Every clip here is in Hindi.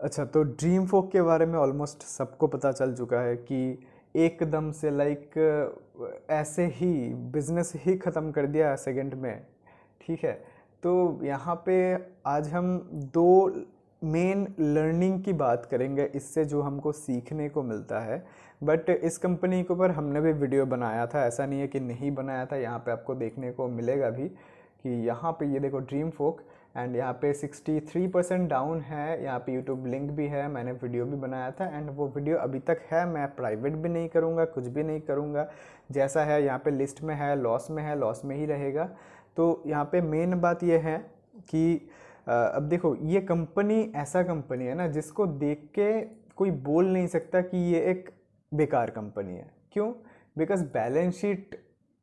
अच्छा, तो ड्रीम फोक के बारे में ऑलमोस्ट सबको पता चल चुका है कि एकदम से लाइक ऐसे ही बिजनेस ही ख़त्म कर दिया सेकंड में। ठीक है, तो यहाँ पे आज हम दो मेन लर्निंग की बात करेंगे इससे जो हमको सीखने को मिलता है। बट इस कंपनी के ऊपर हमने भी वीडियो बनाया था, ऐसा नहीं है कि नहीं बनाया था, यहाँ पे आपको देखने को मिलेगा भी कि यहाँ पे ये देखो ड्रीम फोक, एंड यहाँ पे 63% डाउन है। यहाँ पे यूट्यूब लिंक भी है, मैंने वीडियो भी बनाया था एंड वो वीडियो अभी तक है। मैं प्राइवेट भी नहीं करूँगा, कुछ भी नहीं करूँगा, जैसा है यहाँ पे लिस्ट में है, लॉस में है, लॉस में ही रहेगा। तो यहाँ पे मेन बात ये है कि अब देखो ये कंपनी ऐसा कंपनी है ना जिसको देख के कोई बोल नहीं सकता कि ये एक बेकार कंपनी है। क्यों? Because balance sheet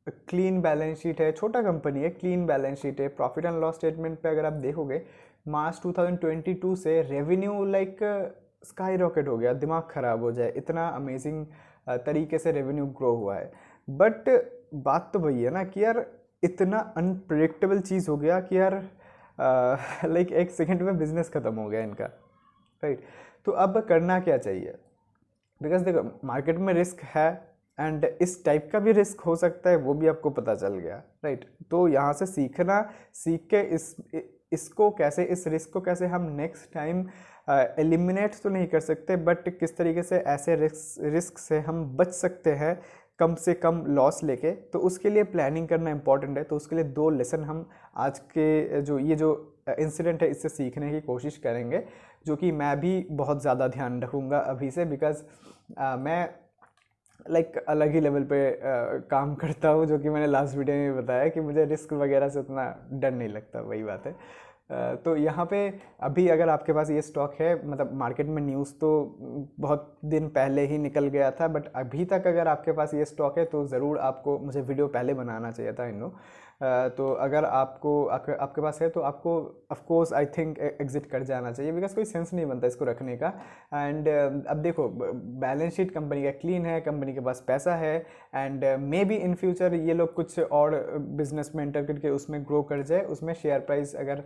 clean balance sheet है, छोटा कंपनी है, क्लीन बैलेंस शीट है। प्रॉफिट एंड लॉस स्टेटमेंट पे अगर आप देखोगे मार्च 2022 से रेवेन्यू लाइक स्काई रॉकेट हो गया, दिमाग ख़राब हो जाए, इतना अमेजिंग तरीके से रेवेन्यू ग्रो हुआ है। बट बात तो वही है ना कि यार इतना अनप्रिडिक्टेबल चीज़ हो गया कि यार लाइक एक सेकंड में बिजनेस ख़त्म हो गया इनका, राइट। तो अब करना क्या चाहिए? बिकॉज देखो मार्केट में रिस्क है एंड इस टाइप का भी रिस्क हो सकता है, वो भी आपको पता चल गया, राइट। तो यहाँ से सीखना, सीख के इसको कैसे, इस रिस्क को कैसे हम नेक्स्ट टाइम एलिमिनेट तो नहीं कर सकते, बट किस तरीके से ऐसे रिस्क से हम बच सकते हैं कम से कम लॉस लेके, तो उसके लिए प्लानिंग करना इंपॉर्टेंट है। तो उसके लिए दो लेसन हम आज के जो ये जो इंसिडेंट है इससे सीखने की कोशिश करेंगे, जो कि मैं भी बहुत ज़्यादा ध्यान रखूँगा अभी से। बिकॉज मैं लाइक अलग ही लेवल पे काम करता हूँ, जो कि मैंने लास्ट वीडियो में बताया कि मुझे रिस्क वगैरह से उतना डर नहीं लगता, वही बात है। तो यहाँ पे अभी अगर आपके पास ये स्टॉक है, मतलब मार्केट में न्यूज़ तो बहुत दिन पहले ही निकल गया था, बट अभी तक अगर आपके पास ये स्टॉक है तो ज़रूर आपको, मुझे वीडियो पहले बनाना चाहिए था इन। तो अगर आपके पास है तो आपको of course I think exit कर जाना चाहिए, बिकॉज कोई सेंस नहीं बनता इसको रखने का। एंड अब देखो बैलेंस शीट कंपनी का क्लीन है, कंपनी के पास पैसा है, and may be in future ये लोग कुछ और बिजनेस में एंटर करके उसमें ग्रो कर जाए। उसमें शेयर प्राइस अगर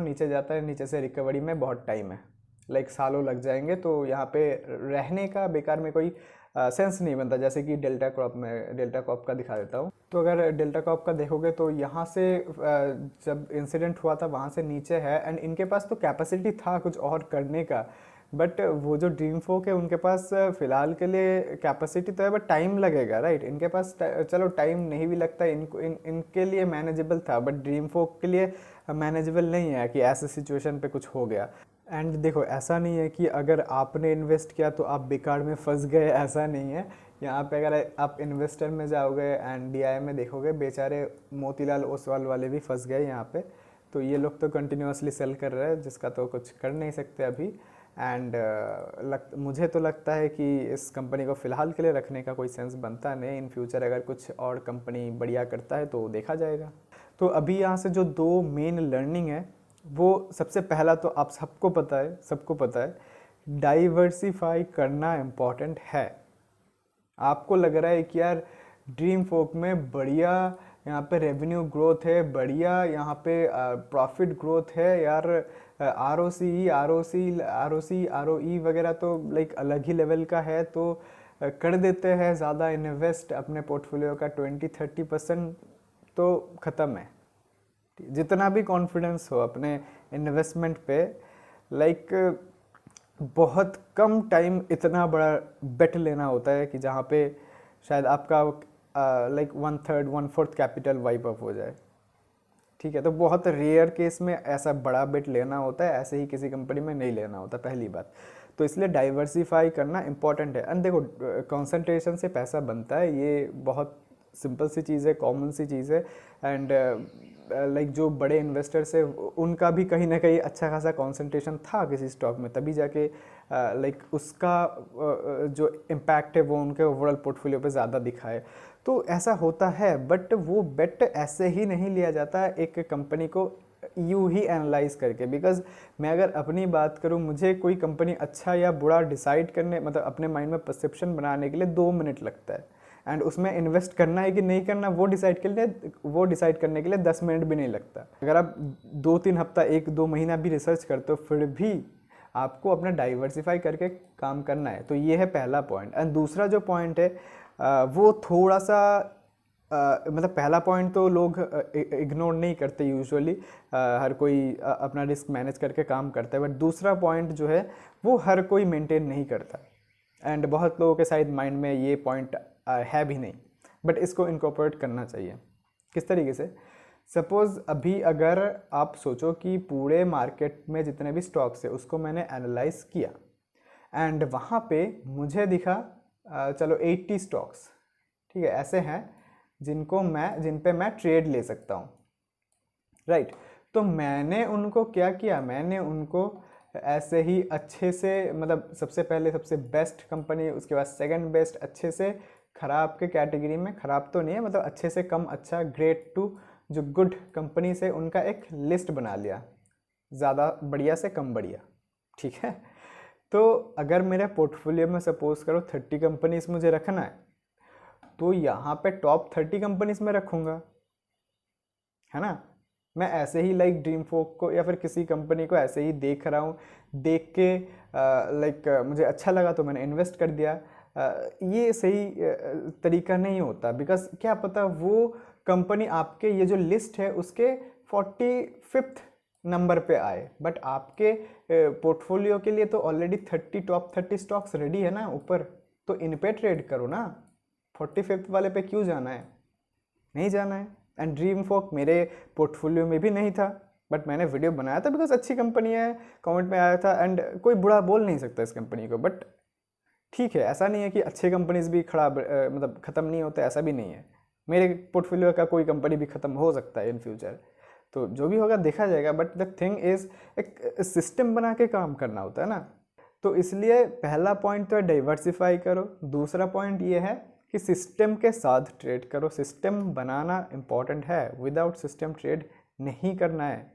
नीचे जाता है, नीचे से रिकवरी में बहुत टाइम है, लाइक सालों लग जाएंगे। तो यहाँ पे रहने का बेकार में कोई सेंस नहीं बनता। जैसे कि डेल्टा क्रॉप का दिखा देता हूँ। तो अगर डेल्टा क्रॉप का देखोगे तो यहाँ से जब इंसिडेंट हुआ था वहाँ से नीचे है, एंड इनके पास तो कैपेसिटी था कुछ और करने का, बट वो जो ड्रीम फोक है उनके पास फ़िलहाल के लिए कैपेसिटी तो है, बट टाइम लगेगा, राइट। इनके पास चलो टाइम नहीं भी लगता, इनके लिए मैनेजेबल था, बट ड्रीम फोक के लिए मैनेजेबल नहीं है कि ऐसे सिचुएशन पे कुछ हो गया। एंड देखो ऐसा नहीं है कि अगर आपने इन्वेस्ट किया तो आप बेकार में फंस गए, ऐसा नहीं है। यहाँ पे अगर आप इन्वेस्टर में जाओगे एंड डीआई में देखोगे, बेचारे मोतीलाल ओसवाल वाले भी फंस गए यहाँ पे। तो ये लोग तो कंटिन्यूसली सेल कर रहे हैं, जिसका तो कुछ कर नहीं सकते अभी। एंड मुझे तो लगता है कि इस कंपनी को फ़िलहाल के लिए रखने का कोई सेंस बनता नहीं। इन फ्यूचर अगर कुछ और कंपनी बढ़िया करता है तो देखा जाएगा। तो अभी यहाँ से जो दो मेन लर्निंग है, वो सबसे पहला तो आप सबको पता है डाइवर्सिफाई करना इम्पॉर्टेंट है। आपको लग रहा है कि यार ड्रीम फोक में बढ़िया यहाँ पे रेवेन्यू ग्रोथ है, बढ़िया यहाँ पे प्रॉफिट ग्रोथ है यार, आरओई वगैरह तो लाइक अलग ही लेवल का है, तो कर देते हैं ज़्यादा इन्वेस्ट अपने पोर्टफोलियो का 20-30%, तो ख़त्म है। जितना भी कॉन्फिडेंस हो अपने इन्वेस्टमेंट पे, लाइक बहुत कम टाइम इतना बड़ा बेट लेना होता है कि जहाँ पे शायद आपका लाइक 1/3 1/4 कैपिटल वाइप अप हो जाए। ठीक है, तो बहुत रेयर केस में ऐसा बड़ा बेट लेना होता है, ऐसे ही किसी कंपनी में नहीं लेना होता, पहली बात। तो इसलिए डाइवर्सिफाई करना इंपॉर्टेंट है। एंड देखो कंसंट्रेशन से पैसा बनता है, ये बहुत सिंपल सी चीज़ है, कॉमन सी चीज़ है। एंड लाइक जो बड़े इन्वेस्टर्स है उनका भी कहीं ना कहीं अच्छा खासा कंसंट्रेशन था किसी स्टॉक में, तभी जाके लाइक उसका जो इम्पैक्ट है वो उनके ओवरऑल पोर्टफोलियो पे ज़्यादा दिखा है। तो ऐसा होता है, बट वो बेट ऐसे ही नहीं लिया जाता एक कंपनी को यूँ ही एनालाइज करके। बिकॉज मैं अगर अपनी बात करूँ, मुझे कोई कंपनी अच्छा या बुरा डिसाइड करने, मतलब अपने माइंड में परसेप्शन बनाने के लिए 2 मिनट लगता है, एंड उसमें इन्वेस्ट करना है कि नहीं करना वो डिसाइड करने के लिए 10 मिनट भी नहीं लगता। अगर आप 2-3 हफ्ता 1-2 महीना भी रिसर्च करते हो, फिर भी आपको अपना डाइवर्सिफाई करके काम करना है। तो ये है पहला पॉइंट। एंड दूसरा जो पॉइंट है वो थोड़ा सा मतलब पहला पॉइंट तो लोग इग्नोर नहीं करते यूजुअली, हर कोई अपना रिस्क मैनेज करके काम करता है, बट दूसरा पॉइंट जो है वो हर कोई मेंटेन नहीं करता। एंड बहुत लोगों के शायद माइंड में ये पॉइंट है भी नहीं, बट इसको इनकॉर्पोरेट करना चाहिए। किस तरीके से? सपोज़ अभी अगर आप सोचो कि पूरे मार्केट में जितने भी स्टॉक्स है उसको मैंने एनालाइज किया एंड वहाँ पे मुझे दिखा चलो 80 स्टॉक्स, ठीक है, ऐसे हैं जिन पे मैं ट्रेड ले सकता हूँ, राइट। तो मैंने उनको क्या किया, मैंने उनको ऐसे ही अच्छे से, मतलब सबसे पहले सबसे बेस्ट कंपनी, उसके बाद सेकंड बेस्ट, अच्छे से ख़राब के कैटेगरी में, ख़राब तो नहीं है मतलब अच्छे से कम अच्छा, ग्रेट टू जो गुड कंपनी से, उनका एक लिस्ट बना लिया, ज़्यादा बढ़िया से कम बढ़िया, ठीक है। तो अगर मेरे पोर्टफोलियो में सपोज करो 30 कंपनीज मुझे रखना है, तो यहाँ पे टॉप 30 कंपनीज में रखूँगा, है ना। मैं ऐसे ही लाइक ड्रीम फोक को या फिर किसी कंपनी को ऐसे ही देख रहा हूँ, देख के लाइक मुझे अच्छा लगा तो मैंने इन्वेस्ट कर दिया। ये सही तरीका नहीं होता, बिकॉज क्या पता वो कंपनी आपके ये जो लिस्ट है उसके 45th नंबर पे आए, बट आपके पोर्टफोलियो के लिए तो ऑलरेडी टॉप 30 स्टॉक्स रेडी है ना ऊपर, तो इन पे ट्रेड करो ना। 45th वाले पे क्यों जाना है? नहीं जाना है। एंड ड्रीम फोक मेरे पोर्टफोलियो में भी नहीं था, बट मैंने वीडियो बनाया था बिकॉज अच्छी कंपनी है, कमेंट में आया था, एंड कोई बुरा बोल नहीं सकता इस कंपनी को। बट ठीक है, ऐसा नहीं है कि अच्छे कंपनीज भी खराब मतलब ख़त्म नहीं होते, ऐसा भी नहीं है। मेरे पोर्टफोलियो का कोई कंपनी भी ख़त्म हो सकता है इन फ्यूचर, तो जो भी होगा देखा जाएगा। बट द थिंग इज़ एक सिस्टम बना के काम करना होता है ना। तो इसलिए पहला पॉइंट तो है डाइवर्सिफाई करो, दूसरा पॉइंट ये है कि सिस्टम के साथ ट्रेड करो। सिस्टम बनाना इम्पॉर्टेंट है, विदाउट सिस्टम ट्रेड नहीं करना है।